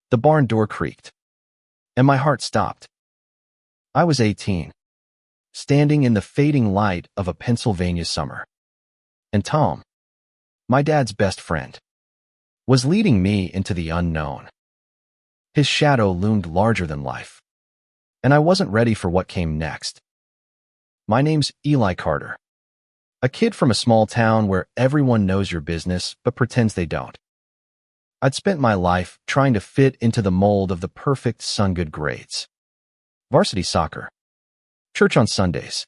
The barn door creaked, and my heart stopped. I was 18, standing in the fading light of a Pennsylvania summer. And Tom, my dad's best friend, was leading me into the unknown. His shadow loomed larger than life, and I wasn't ready for what came next. My name's Eli Carter, a kid from a small town where everyone knows your business but pretends they don't. I'd spent my life trying to fit into the mold of the perfect son-good grades. Varsity soccer, church on Sundays.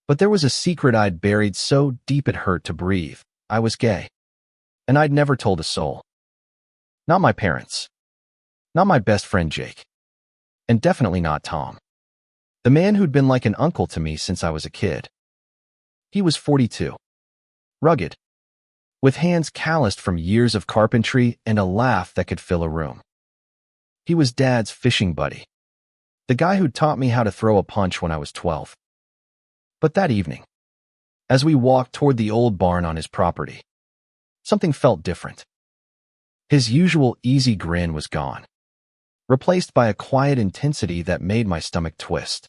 But there was a secret I'd buried so deep it hurt to breathe. I was gay, and I'd never told a soul. Not my parents, not my best friend Jake, and definitely not Tom, the man who'd been like an uncle to me since I was a kid. He was 42, rugged, with hands calloused from years of carpentry and a laugh that could fill a room. He was Dad's fishing buddy, the guy who'd taught me how to throw a punch when I was 12. But that evening, as we walked toward the old barn on his property, something felt different. His usual easy grin was gone, replaced by a quiet intensity that made my stomach twist.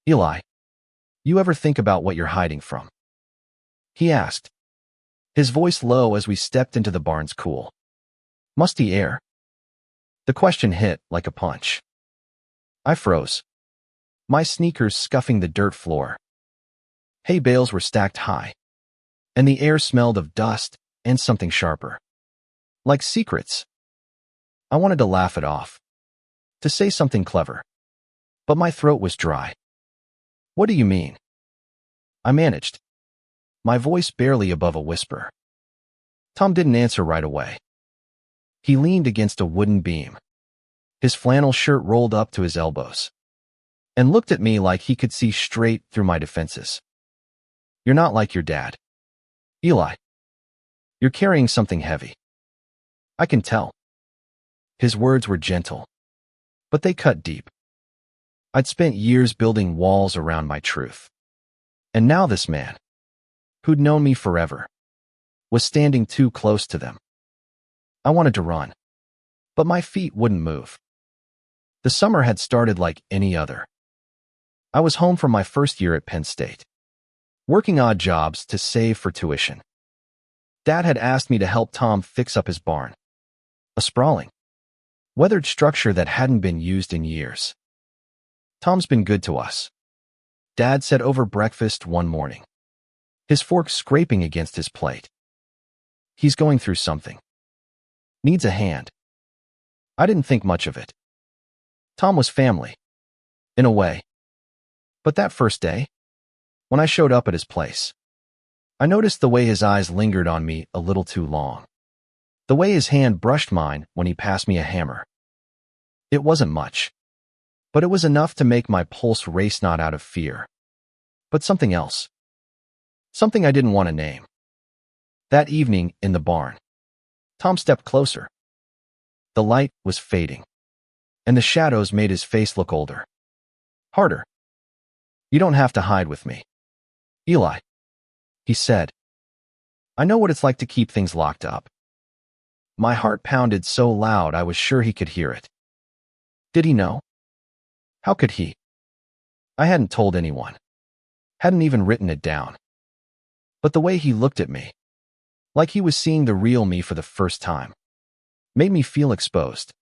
"Eli, you ever think about what you're hiding from?" he asked, his voice low as we stepped into the barn's cool, musty air. The question hit like a punch. I froze, my sneakers scuffing the dirt floor. Hay bales were stacked high, and the air smelled of dust and something sharper, like secrets. I wanted to laugh it off, to say something clever, but my throat was dry. "What do you mean?" I managed, my voice barely above a whisper. Tom didn't answer right away. He leaned against a wooden beam, his flannel shirt rolled up to his elbows, and looked at me like he could see straight through my defenses. "You're not like your dad, Eli. You're carrying something heavy. I can tell." His words were gentle, but they cut deep. I'd spent years building walls around my truth, and now this man, who'd known me forever, was standing too close to them. I wanted to run, but my feet wouldn't move. The summer had started like any other. I was home from my first year at Penn State, working odd jobs to save for tuition. Dad had asked me to help Tom fix up his barn, a sprawling, weathered structure that hadn't been used in years. "Tom's been good to us," Dad said over breakfast one morning, his fork scraping against his plate. "He's going through something. Needs a hand." I didn't think much of it. Tom was family, in a way. But that first day, when I showed up at his place, I noticed the way his eyes lingered on me a little too long, the way his hand brushed mine when he passed me a hammer. It wasn't much, but it was enough to make my pulse race, not out of fear, but something else. Something I didn't want to name. That evening in the barn, Tom stepped closer. The light was fading, and the shadows made his face look older, harder. "You don't have to hide with me, Eli," he said. "I know what it's like to keep things locked up." My heart pounded so loud I was sure he could hear it. Did he know? How could he? I hadn't told anyone, hadn't even written it down. But the way he looked at me, like he was seeing the real me for the first time, made me feel exposed,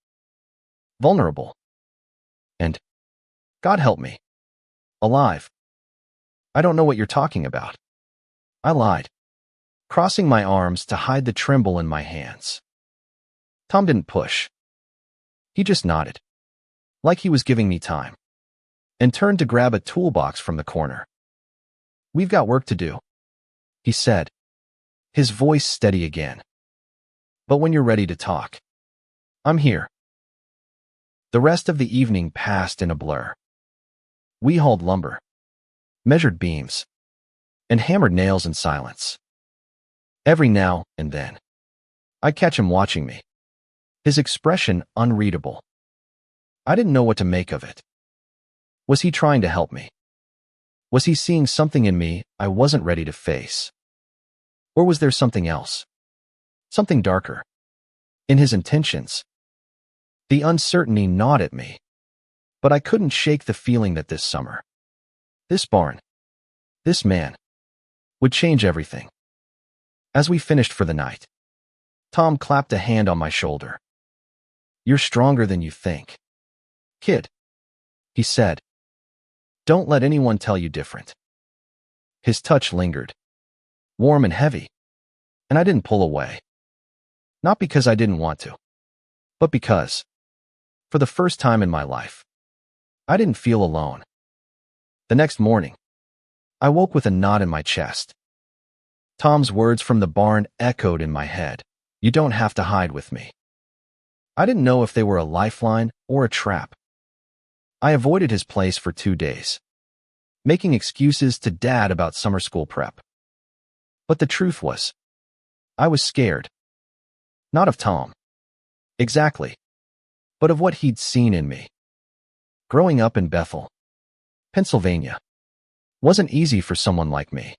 vulnerable, and, God help me, alive. "I don't know what you're talking about," I lied, crossing my arms to hide the tremble in my hands. Tom didn't push. He just nodded, like he was giving me time, and turned to grab a toolbox from the corner. "We've got work to do," he said, his voice steady again. "But when you're ready to talk, I'm here." The rest of the evening passed in a blur. We hauled lumber, measured beams, and hammered nails in silence. Every now and then, I'd catch him watching me, his expression unreadable. I didn't know what to make of it. Was he trying to help me? Was he seeing something in me I wasn't ready to face? Or was there something else? Something darker? In his intentions? The uncertainty gnawed at me, but I couldn't shake the feeling that this summer, this barn, this man, would change everything. As we finished for the night, Tom clapped a hand on my shoulder. "You're stronger than you think, kid," he said. "Don't let anyone tell you different." His touch lingered, warm and heavy, and I didn't pull away. Not because I didn't want to, but because, for the first time in my life, I didn't feel alone. The next morning, I woke with a knot in my chest. Tom's words from the barn echoed in my head. "You don't have to hide with me." I didn't know if they were a lifeline or a trap. I avoided his place for 2 days, making excuses to Dad about summer school prep. But the truth was, I was scared. Not of Tom, exactly, but of what he'd seen in me. Growing up in Bethel, Pennsylvania, wasn't easy for someone like me.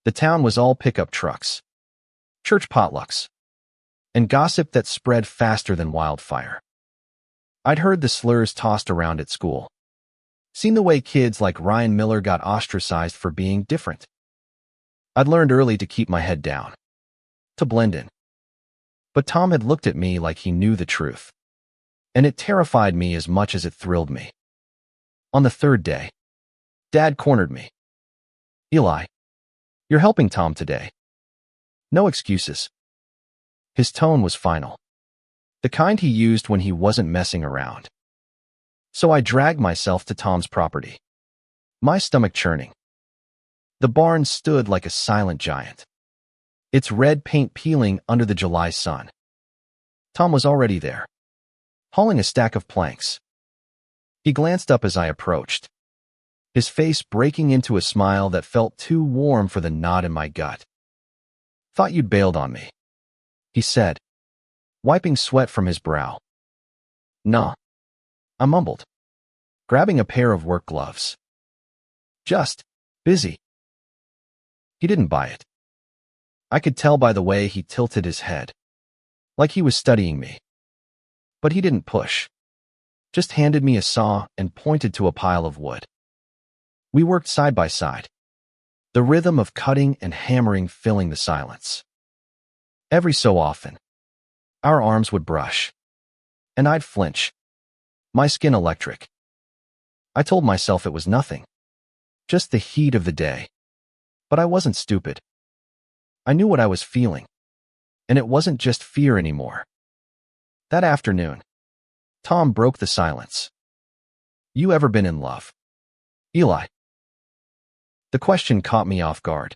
The town was all pickup trucks, church potlucks, and gossip that spread faster than wildfire. I'd heard the slurs tossed around at school, seen the way kids like Ryan Miller got ostracized for being different. I'd learned early to keep my head down, to blend in. But Tom had looked at me like he knew the truth, and it terrified me as much as it thrilled me. On the 3rd day, Dad cornered me. "Eli, you're helping Tom today. No excuses." His tone was final, the kind he used when he wasn't messing around. So I dragged myself to Tom's property, my stomach churning. The barn stood like a silent giant, its red paint peeling under the July sun. Tom was already there, hauling a stack of planks. He glanced up as I approached, his face breaking into a smile that felt too warm for the knot in my gut. "Thought you'd bailed on me," he said, wiping sweat from his brow. "Nah," I mumbled, grabbing a pair of work gloves. "Just busy." He didn't buy it. I could tell by the way he tilted his head, like he was studying me. But he didn't push, just handed me a saw and pointed to a pile of wood. We worked side by side, the rhythm of cutting and hammering filling the silence. Every so often, our arms would brush, and I'd flinch, my skin electric. I told myself it was nothing, just the heat of the day. But I wasn't stupid. I knew what I was feeling, and it wasn't just fear anymore. That afternoon, Tom broke the silence. "You ever been in love, Eli?" The question caught me off guard.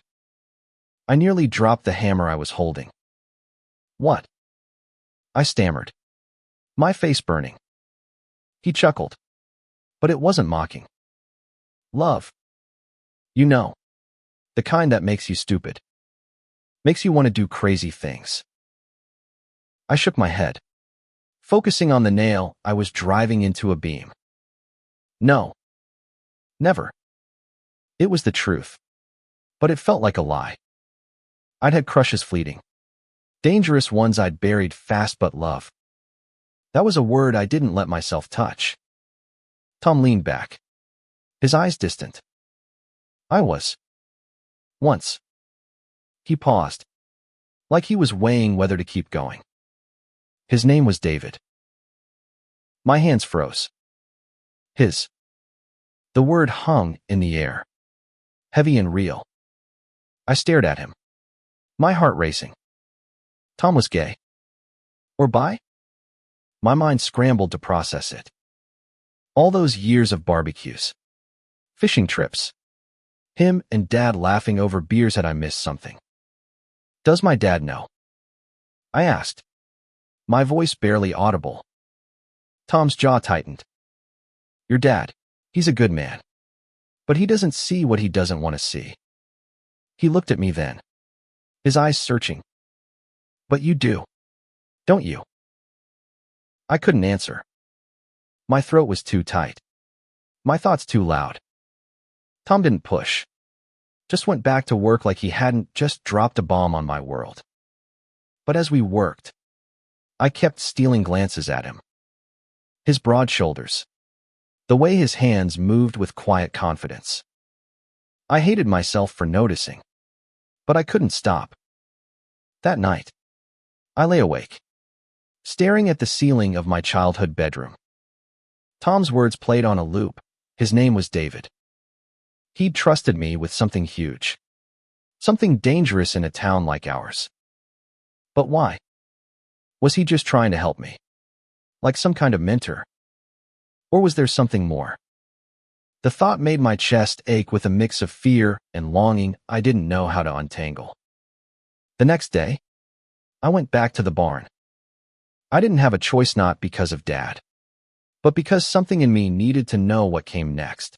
I nearly dropped the hammer I was holding. "What?" I stammered, my face burning. He chuckled, but it wasn't mocking. "Love. You know, the kind that makes you stupid. Makes you want to do crazy things." I shook my head, focusing on the nail I was driving into a beam. "No. Never." It was the truth, but it felt like a lie. I'd had crushes fleeting, dangerous ones I'd buried fast, but love, that was a word I didn't let myself touch. Tom leaned back, his eyes distant. "I was. Once." He paused, like he was weighing whether to keep going. His name was David. My hands froze. His. The word hung in the air, heavy and real. I stared at him, my heart racing. Tom was gay. Or bi? My mind scrambled to process it. All those years of barbecues, fishing trips, him and Dad laughing over beers. Had I missed something? "Does my dad know?" I asked, my voice barely audible. Tom's jaw tightened. "Your dad, he's a good man, but he doesn't see what he doesn't want to see." He looked at me then, his eyes searching. "But you do, don't you?" I couldn't answer. My throat was too tight, my thoughts too loud. Tom didn't push, just went back to work like he hadn't just dropped a bomb on my world. But as we worked, I kept stealing glances at him, His broad shoulders. The way his hands moved with quiet confidence. I hated myself for noticing, but I couldn't stop. That night, I lay awake, staring at the ceiling of my childhood bedroom. Tom's words played on a loop. His name was David. He'd trusted me with something huge, something dangerous in a town like ours. But why? Was he just trying to help me? Like some kind of mentor? Or was there something more? The thought made my chest ache with a mix of fear and longing I didn't know how to untangle. The next day, I went back to the barn. I didn't have a choice, not because of Dad, but because something in me needed to know what came next.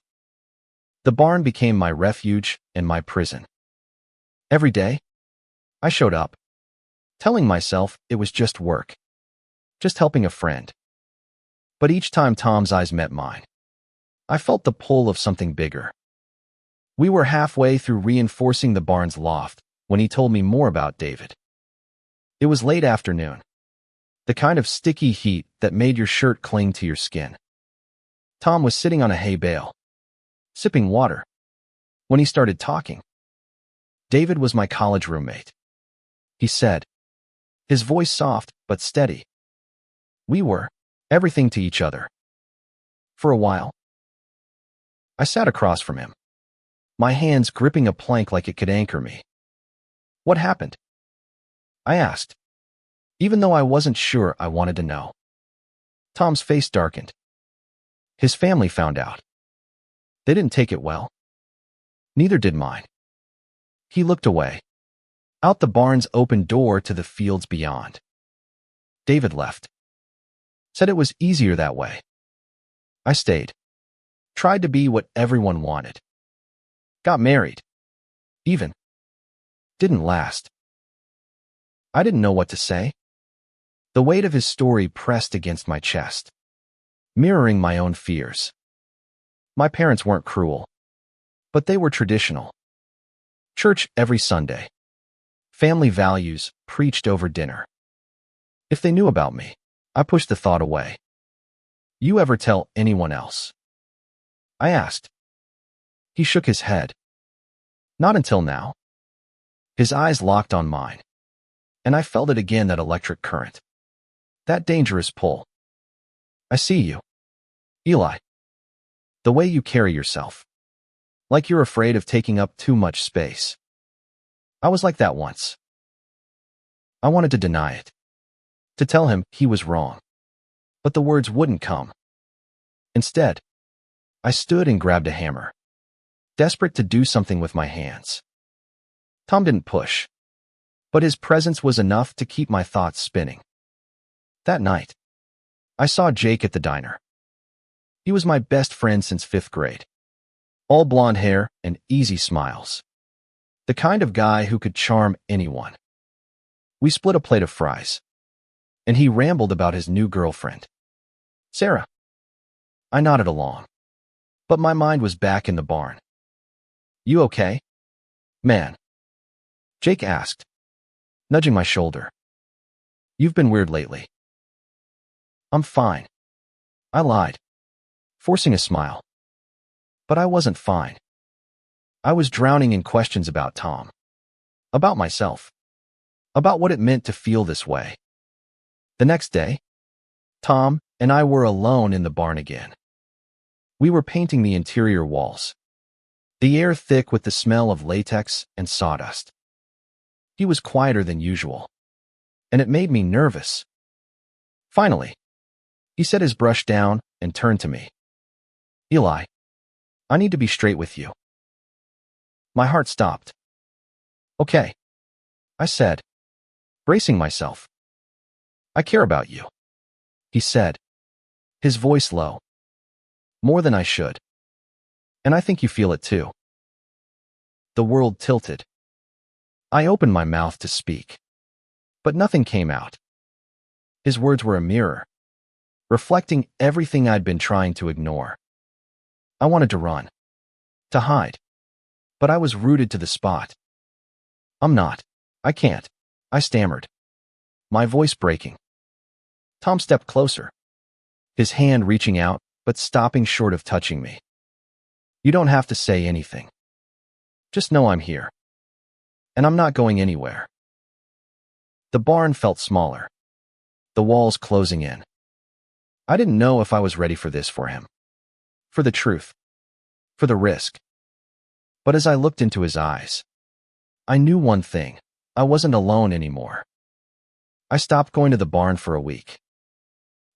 The barn became my refuge and my prison. Every day, I showed up, telling myself it was just work, just helping a friend. But each time Tom's eyes met mine, I felt the pull of something bigger. We were halfway through reinforcing the barn's loft when he told me more about David. It was late afternoon, the kind of sticky heat that made your shirt cling to your skin. Tom was sitting on a hay bale, sipping water, when he started talking. David was my college roommate, he said, his voice soft but steady. We were everything to each other. For a while, I sat across from him, my hands gripping a plank like it could anchor me. What happened? I asked, even though I wasn't sure I wanted to know. Tom's face darkened. His family found out. They didn't take it well. Neither did mine. He looked away, out the barn's open door to the fields beyond. David left. Said it was easier that way. I stayed. Tried to be what everyone wanted. Got married. Even. Didn't last. I didn't know what to say. The weight of his story pressed against my chest, mirroring my own fears. My parents weren't cruel, but they were traditional. Church every Sunday. Family values preached over dinner. If they knew about me, I pushed the thought away. You ever tell anyone else? I asked. He shook his head. Not until now. His eyes locked on mine, and I felt it again, that electric current. That dangerous pull. I see you, Eli. The way you carry yourself. Like you're afraid of taking up too much space. I was like that once. I wanted to deny it, to tell him he was wrong, but the words wouldn't come. Instead, I stood and grabbed a hammer, desperate to do something with my hands. Tom didn't push, but his presence was enough to keep my thoughts spinning. That night, I saw Jake at the diner. He was my best friend since 5th grade. All blonde hair and easy smiles. The kind of guy who could charm anyone. We split a plate of fries, and he rambled about his new girlfriend, Sarah. I nodded along, but my mind was back in the barn. You okay, man? Jake asked, nudging my shoulder. You've been weird lately. I'm fine. I lied, forcing a smile. But I wasn't fine. I was drowning in questions about Tom, about myself, about what it meant to feel this way. The next day, Tom and I were alone in the barn again. We were painting the interior walls, the air thick with the smell of latex and sawdust. He was quieter than usual, and it made me nervous. Finally, he set his brush down and turned to me. Eli, I need to be straight with you. My heart stopped. Okay, I said, bracing myself. I care about you, he said, his voice low. More than I should. And I think you feel it too. The world tilted. I opened my mouth to speak, but nothing came out. His words were a mirror, reflecting everything I'd been trying to ignore. I wanted to run, to hide, but I was rooted to the spot. I'm not. I can't. I stammered, my voice breaking. Tom stepped closer, his hand reaching out, but stopping short of touching me. You don't have to say anything. Just know I'm here. And I'm not going anywhere. The barn felt smaller, the walls closing in. I didn't know if I was ready for this for him. For the truth. For the risk. But as I looked into his eyes, I knew one thing. I wasn't alone anymore. I stopped going to the barn for a week.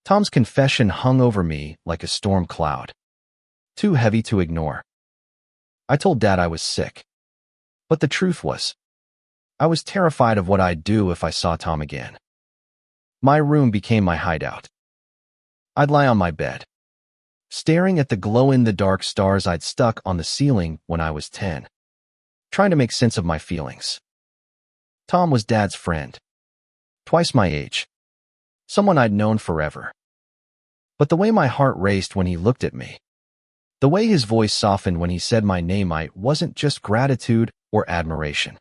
Tom's confession hung over me like a storm cloud, too heavy to ignore. I told Dad I was sick. But the truth was, I was terrified of what I'd do if I saw Tom again. My room became my hideout. I'd lie on my bed, staring at the glow-in-the-dark stars I'd stuck on the ceiling when I was 10, trying to make sense of my feelings. Tom was Dad's friend, twice my age, someone I'd known forever. But the way my heart raced when he looked at me, the way his voice softened when he said my name, wasn't just gratitude or admiration.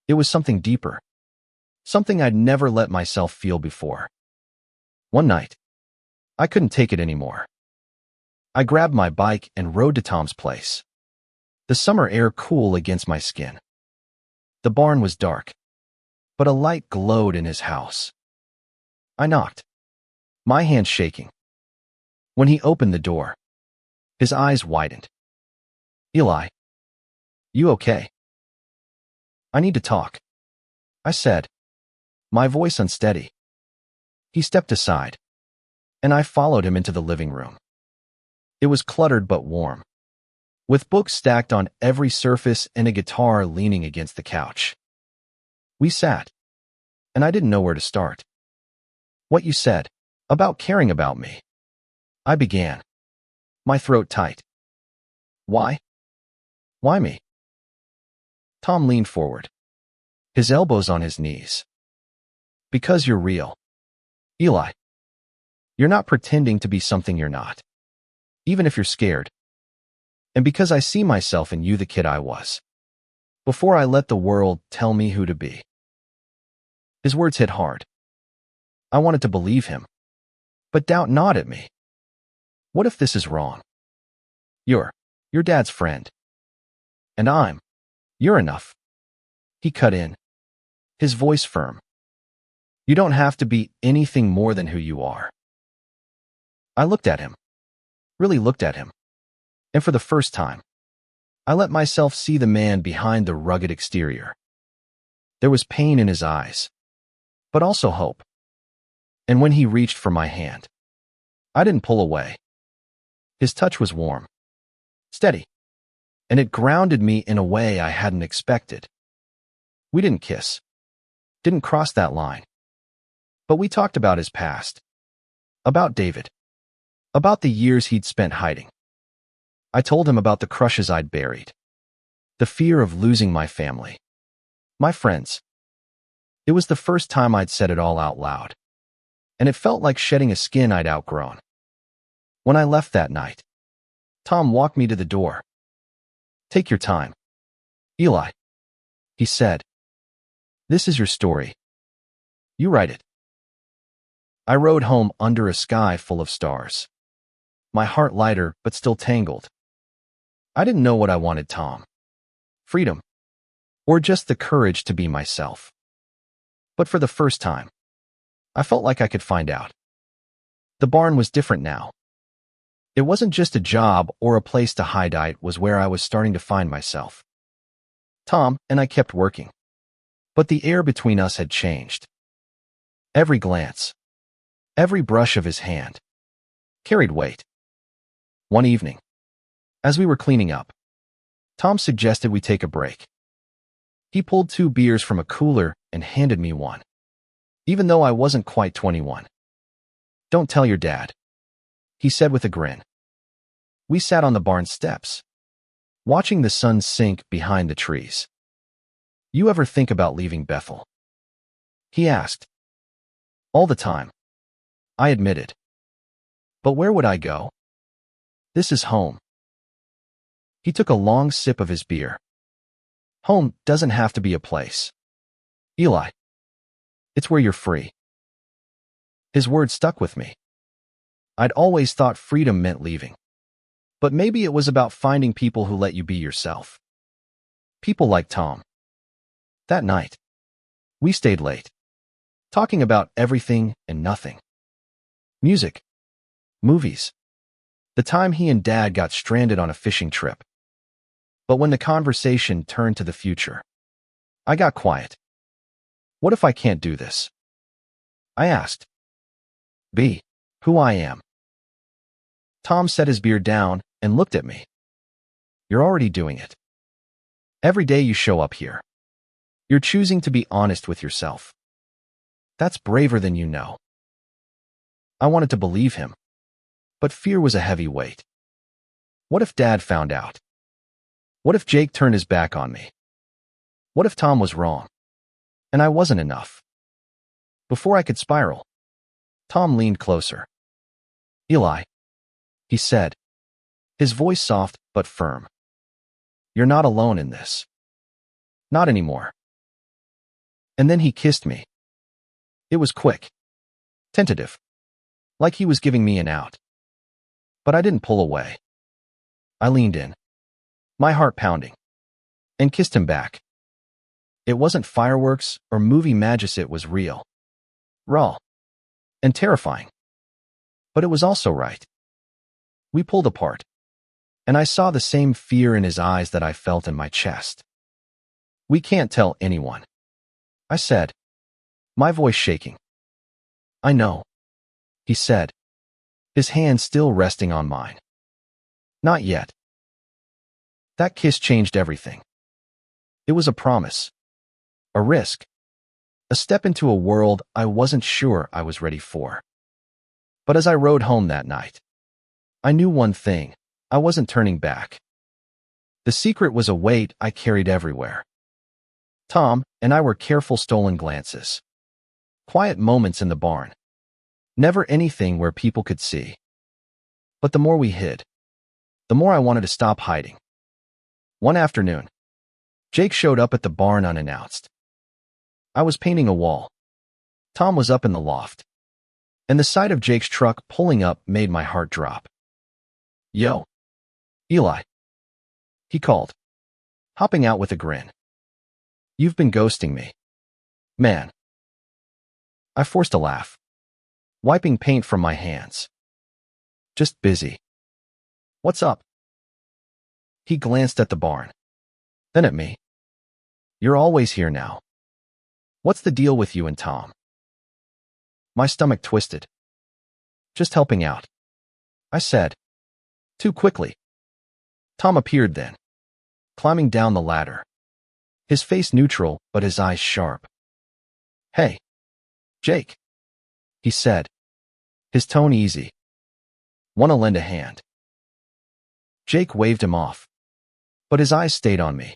It was something deeper, something I'd never let myself feel before. One night, I couldn't take it anymore. I grabbed my bike and rode to Tom's place, the summer air cool against my skin. The barn was dark, but a light glowed in his house. I knocked, my hand shaking. When he opened the door, his eyes widened. Eli, you okay? I need to talk, I said, my voice unsteady. He stepped aside, and I followed him into the living room. It was cluttered but warm, with books stacked on every surface and a guitar leaning against the couch. We sat, and I didn't know where to start. What you said about caring about me, I began, my throat tight. Why? Why me? Tom leaned forward, his elbows on his knees. Because you're real. Eli, you're not pretending to be something you're not, even if you're scared. And because I see myself in you, the kid I was, before I let the world tell me who to be. His words hit hard. I wanted to believe him, but doubt gnawed at me. What if this is wrong? You're Dad's friend. And you're enough. He cut in, his voice firm. You don't have to be anything more than who you are. I looked at him, really looked at him. And for the first time, I let myself see the man behind the rugged exterior. There was pain in his eyes, but also hope. And when he reached for my hand, I didn't pull away. His touch was warm, steady, and it grounded me in a way I hadn't expected. We didn't kiss, didn't cross that line. But we talked about his past, about David, about the years he'd spent hiding. I told him about the crushes I'd buried, the fear of losing my family, my friends. It was the first time I'd said it all out loud, and it felt like shedding a skin I'd outgrown. When I left that night, Tom walked me to the door. Take your time, Eli, he said. This is your story. You write it. I rode home under a sky full of stars, my heart lighter but still tangled. I didn't know what I wanted, Tom. Freedom, or just the courage to be myself. But for the first time, I felt like I could find out. The barn was different now. It wasn't just a job or a place to hide. It was where I was starting to find myself. Tom and I kept working, but the air between us had changed. Every glance, every brush of his hand, carried weight. One evening, as we were cleaning up, Tom suggested we take a break. He pulled 2 beers from a cooler and handed me one, even though I wasn't quite 21. Don't tell your dad, he said with a grin. We sat on the barn steps, watching the sun sink behind the trees. You ever think about leaving Bethel? He asked. All the time, I admitted. But where would I go? This is home. He took a long sip of his beer. Home doesn't have to be a place, Eli. It's where you're free. His words stuck with me. I'd always thought freedom meant leaving. But maybe it was about finding people who let you be yourself. People like Tom. That night, we stayed late, talking about everything and nothing. Music, movies, the time he and Dad got stranded on a fishing trip. But when the conversation turned to the future, I got quiet. What if I can't do this? I asked. Be who I am. Tom set his beer down and looked at me. You're already doing it. Every day you show up here, you're choosing to be honest with yourself. That's braver than you know. I wanted to believe him, but fear was a heavy weight. What if Dad found out? What if Jake turned his back on me? What if Tom was wrong, and I wasn't enough? Before I could spiral, Tom leaned closer. Eli, he said, his voice soft but firm. You're not alone in this. Not anymore. And then he kissed me. It was quick, tentative, like he was giving me an out. But I didn't pull away. I leaned in, my heart pounding, and kissed him back. It wasn't fireworks or movie magic, it was real, raw, and terrifying. But it was also right. We pulled apart, and I saw the same fear in his eyes that I felt in my chest. We can't tell anyone, I said, my voice shaking. I know, he said, his hand still resting on mine. Not yet. That kiss changed everything. It was a promise, a risk, a step into a world I wasn't sure I was ready for. But as I rode home that night, I knew one thing: I wasn't turning back. The secret was a weight I carried everywhere. Tom and I were careful stolen glances, quiet moments in the barn, never anything where people could see. But the more we hid, the more I wanted to stop hiding. One afternoon, Jake showed up at the barn unannounced. I was painting a wall. Tom was up in the loft, and the sight of Jake's truck pulling up made my heart drop. Yo, Eli, he called, hopping out with a grin. You've been ghosting me, man. I forced a laugh, wiping paint from my hands. Just busy. What's up? He glanced at the barn, then at me. You're always here now. What's the deal with you and Tom? My stomach twisted. Just helping out, I said, too quickly. Tom appeared then, climbing down the ladder, his face neutral but his eyes sharp. Hey, Jake, he said, his tone easy. Want to lend a hand? Jake waved him off, but his eyes stayed on me,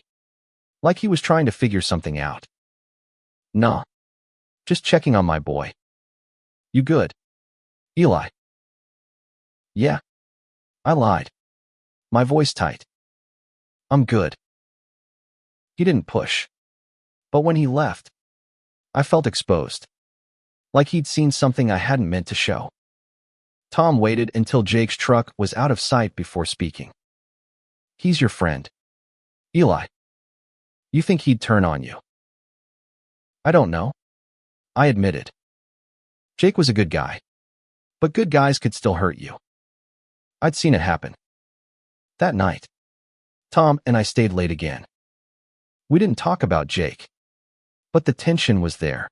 like he was trying to figure something out. Nah, just checking on my boy. You good, Eli? Yeah, I lied, my voice tight. I'm good. He didn't push, but when he left, I felt exposed, like he'd seen something I hadn't meant to show. Tom waited until Jake's truck was out of sight before speaking. He's your friend, Eli. You think he'd turn on you? I don't know, I admitted. Jake was a good guy, but good guys could still hurt you. I'd seen it happen. That night, Tom and I stayed late again. We didn't talk about Jake, but the tension was there.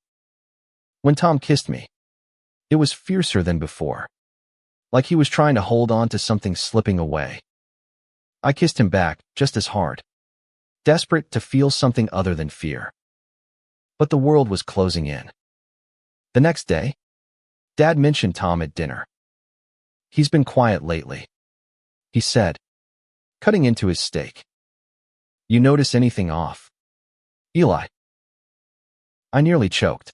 When Tom kissed me, it was fiercer than before, like he was trying to hold on to something slipping away. I kissed him back just as hard, desperate to feel something other than fear. But the world was closing in. The next day, Dad mentioned Tom at dinner. He's been quiet lately, he said, cutting into his steak. You notice anything off, Eli? I nearly choked.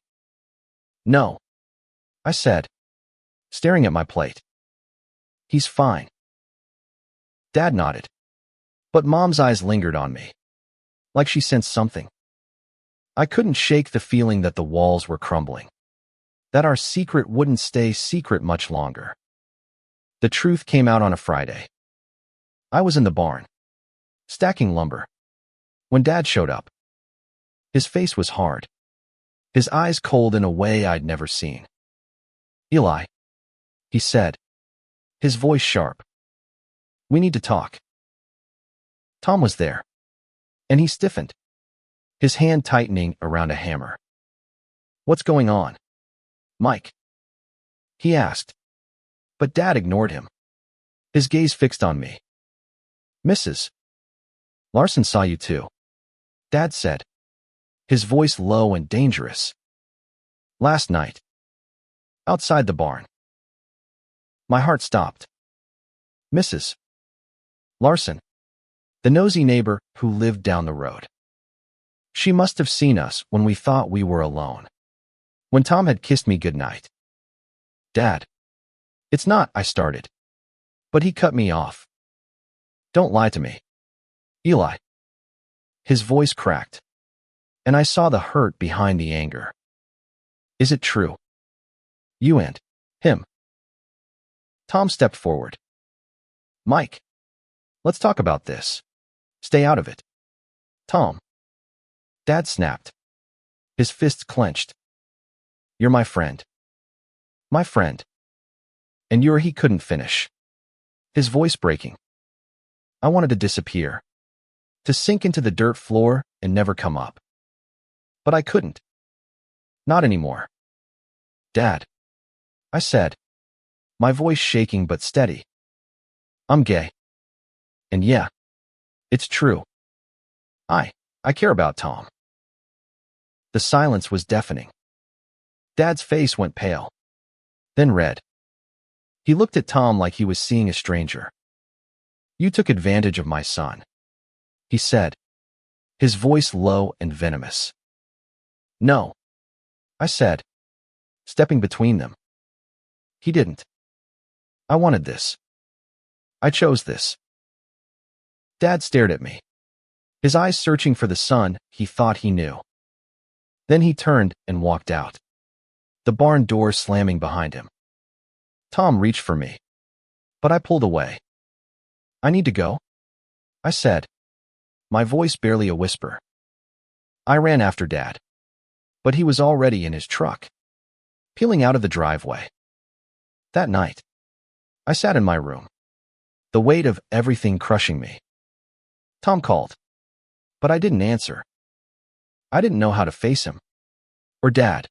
No, I said, staring at my plate. He's fine. Dad nodded, but Mom's eyes lingered on me, like she sensed something. I couldn't shake the feeling that the walls were crumbling, that our secret wouldn't stay secret much longer. The truth came out on a Friday. I was in the barn, stacking lumber, when Dad showed up. His face was hard, his eyes cold in a way I'd never seen. "Eli," he said, his voice sharp. "We need to talk." Tom was there, and he stiffened, his hand tightening around a hammer. "What's going on, Mike?" he asked, but Dad ignored him, his gaze fixed on me. "Mrs. Larson saw you too," Dad said, his voice low and dangerous. "Last night, outside the barn." My heart stopped. Mrs. Larson, the nosy neighbor who lived down the road. She must have seen us when we thought we were alone, when Tom had kissed me goodnight. "Dad, it's not," I started, but he cut me off. "Don't lie to me, Eli." His voice cracked, and I saw the hurt behind the anger. "Is it true? You and him?" Tom stepped forward. "Mike, let's talk about this. Stay out of it." "Tom," Dad snapped, his fists clenched. "You're my friend." "My friend." And he couldn't finish, his voice breaking. I wanted to disappear, to sink into the dirt floor and never come up. But I couldn't. Not anymore. "Dad," I said, my voice shaking but steady. "I'm gay. And yeah, it's true. I care about Tom." The silence was deafening. Dad's face went pale, then red. He looked at Tom like he was seeing a stranger. "You took advantage of my son," he said, his voice low and venomous. "No," I said, stepping between them. "He didn't. I wanted this. I chose this." Dad stared at me, his eyes searching for the son he thought he knew. Then he turned and walked out, the barn door slamming behind him. Tom reached for me, but I pulled away. "I need to go," I said, my voice barely a whisper. I ran after Dad, but he was already in his truck, peeling out of the driveway. That night, I sat in my room, the weight of everything crushing me. Tom called, but I didn't answer. I didn't know how to face him, or Dad,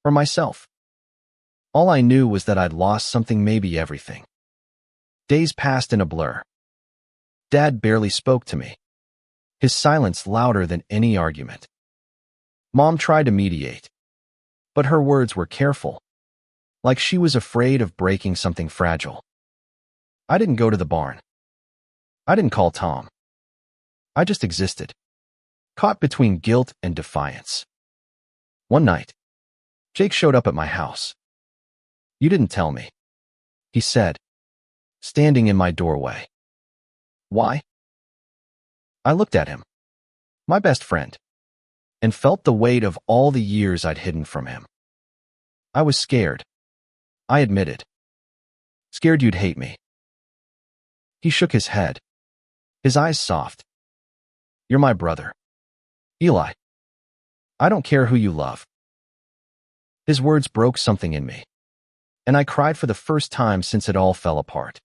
or myself. All I knew was that I'd lost something, maybe everything. Days passed in a blur. Dad barely spoke to me, his silence louder than any argument. Mom tried to mediate, but her words were careful, like she was afraid of breaking something fragile. I didn't go to the barn. I didn't call Tom. I just existed, caught between guilt and defiance. One night, Jake showed up at my house. "You didn't tell me," he said, standing in my doorway. "Why?" I looked at him, my best friend, and felt the weight of all the years I'd hidden from him. I was scared, I admitted. "Scared you'd hate me." He shook his head, his eyes soft. "You're my brother, Eli. I don't care who you love." His words broke something in me, and I cried for the first time since it all fell apart.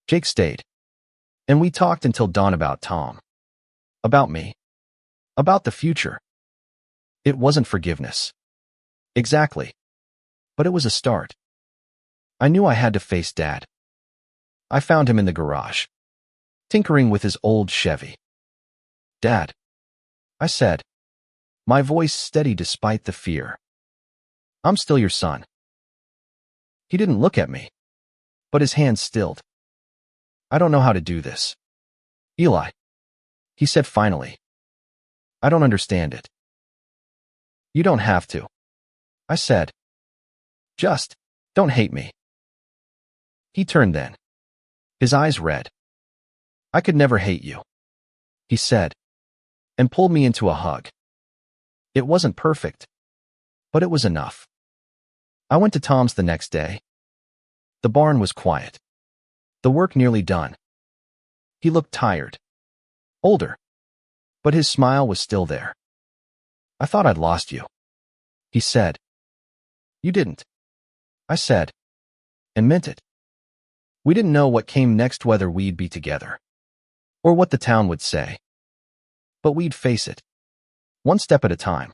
Jake stayed, and we talked until dawn about Tom, about me, about the future. It wasn't forgiveness, exactly, but it was a start. I knew I had to face Dad. I found him in the garage, tinkering with his old Chevy. "Dad," I said, my voice steady despite the fear. "I'm still your son." He didn't look at me, but his hands stilled. "I don't know how to do this, Eli," he said finally. "I don't understand it." "You don't have to," I said. "Just don't hate me." He turned then, his eyes red. "I could never hate you," he said, and pulled me into a hug. It wasn't perfect, but it was enough. I went to Tom's the next day. The barn was quiet. The work nearly done. He looked tired. Older. But his smile was still there. "I thought I'd lost you," he said. "You didn't," I said, and meant it. We didn't know what came next, whether we'd be together, or what the town would say. But we'd face it, one step at a time.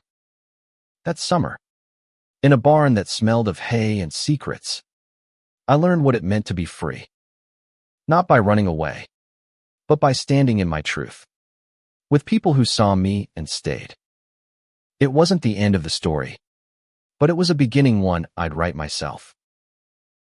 That summer, in a barn that smelled of hay and secrets, I learned what it meant to be free. Not by running away, but by standing in my truth, with people who saw me and stayed. It wasn't the end of the story, but it was a beginning, one I'd write myself.